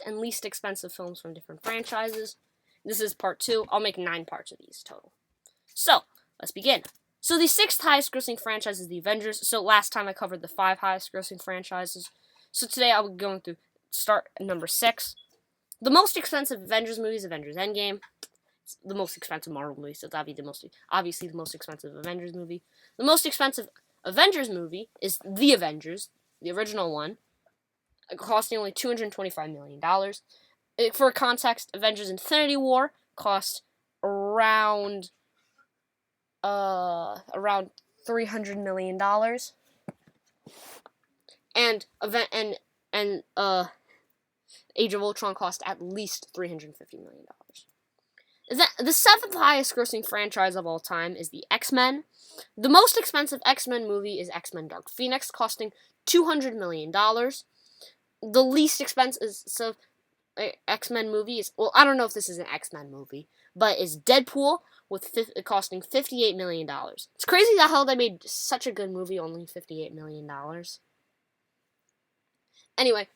and least expensive films from different franchises. This is part 2. I'll make 9 parts of these total. So, let's begin. So the 6th highest grossing franchise is the Avengers. So last time I covered the 5 highest grossing franchises. So today I'll be going through start at number 6. The most expensive Avengers movie is Avengers Endgame. It's the most expensive Marvel movie, so it's obviously the most expensive Avengers movie. The most expensive Avengers movie is The Avengers, the original one, costing only $225 million. For context, Avengers Infinity War cost around $300 million, and Age of Ultron cost at least $350 million. The 7th highest grossing franchise of all time is the X-Men. The most expensive X-Men movie is X-Men Dark Phoenix, costing $200 million. The least expensive X-Men movie is, well, I don't know if this is an X-Men movie, but is Deadpool, with costing $58 million. It's crazy how they made such a good movie, only $58 million. Anyway,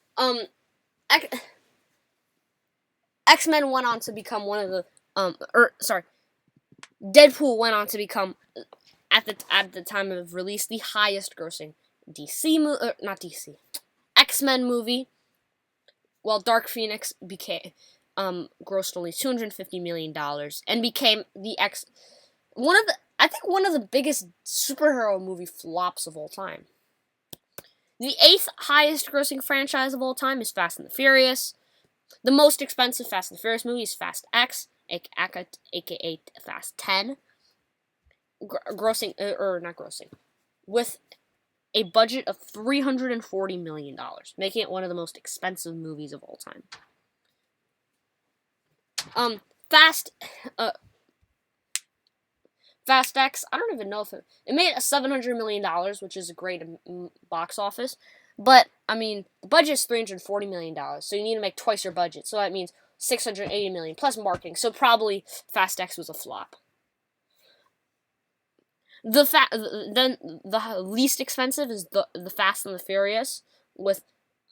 X-Men went on to become one of the, Deadpool went on to become, at the time of release, the highest grossing X-Men movie, while Dark Phoenix grossed only $250 million and became one of the biggest superhero movie flops of all time. The 8th highest grossing franchise of all time is Fast and the Furious. The most expensive Fast and the Furious movie is Fast X, aka Fast 10, with a budget of $340 million, making it one of the most expensive movies of all time. Fast X, I don't even know if it made $700 million, which is a great box office, but, I mean, the budget is $340 million, so you need to make twice your budget, so that means $680 million, plus marketing, so probably Fast X was a flop. Then the least expensive is the Fast and the Furious, with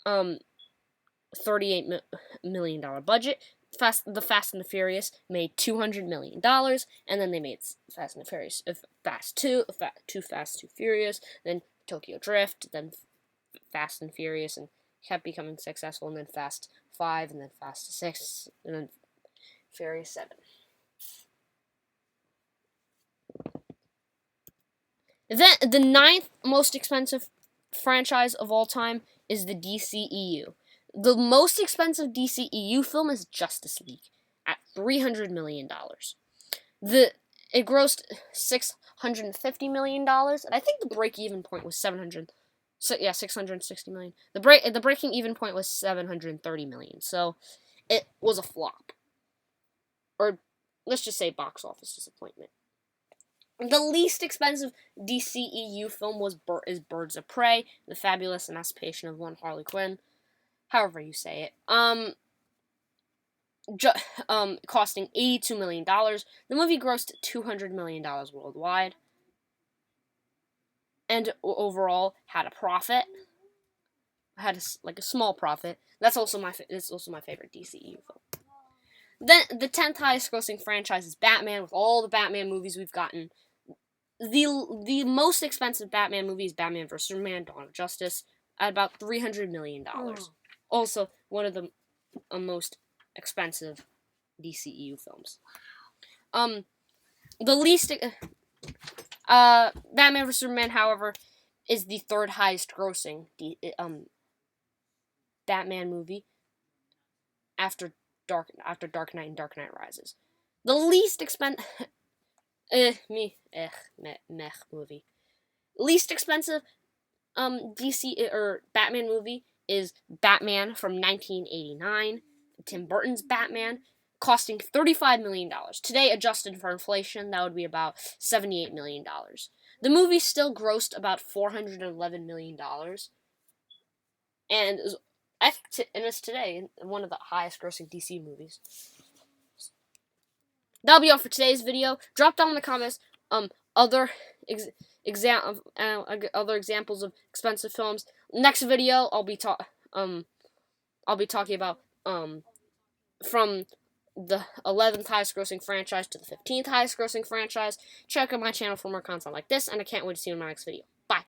$38 million budget. The Fast and the Furious made $200 million, and then they made Fast and the Furious, Fast 2, Too Fast, Too Furious, then Tokyo Drift, then Fast and Furious, and kept becoming successful, and then Fast 5, and then Fast 6, and then Furious 7. Then the 9th most expensive franchise of all time is the DCEU. The most expensive DCEU film is Justice League at $300 million. It grossed $650 million, and I think the break-even point was $660 million. The breaking even point was $730 million. So it was a flop, or let's just say box office disappointment. The least expensive DCEU film is Birds of Prey: The Fabulous Emancipation of One Harley Quinn. However you say it. Costing $82 million. The movie grossed $200 million worldwide, and overall had a profit. Had a small profit. That's also my favorite DCEU film. Then the 10th highest grossing franchise is Batman, with all the Batman movies we've gotten. The most expensive Batman movie is Batman vs. Superman: Dawn of Justice at about $300 million. Also, one of the most expensive DCEU films. The least Batman vs. Superman, however, is the 3rd highest grossing Batman movie after Dark Knight and Dark Knight Rises. The least expensive movie. Least expensive DC or Batman movie is Batman from 1989, Tim Burton's Batman, costing $35 million. Today, adjusted for inflation, that would be about $78 million. The movie still grossed about $411 million, and it's today one of the highest grossing DC movies. That'll be all for today's video. Drop down in the comments other examples of expensive films. Next video, I'll be talking about from the 11th highest grossing franchise to the 15th highest grossing franchise. Check out my channel for more content like this, and I can't wait to see you in my next video. Bye!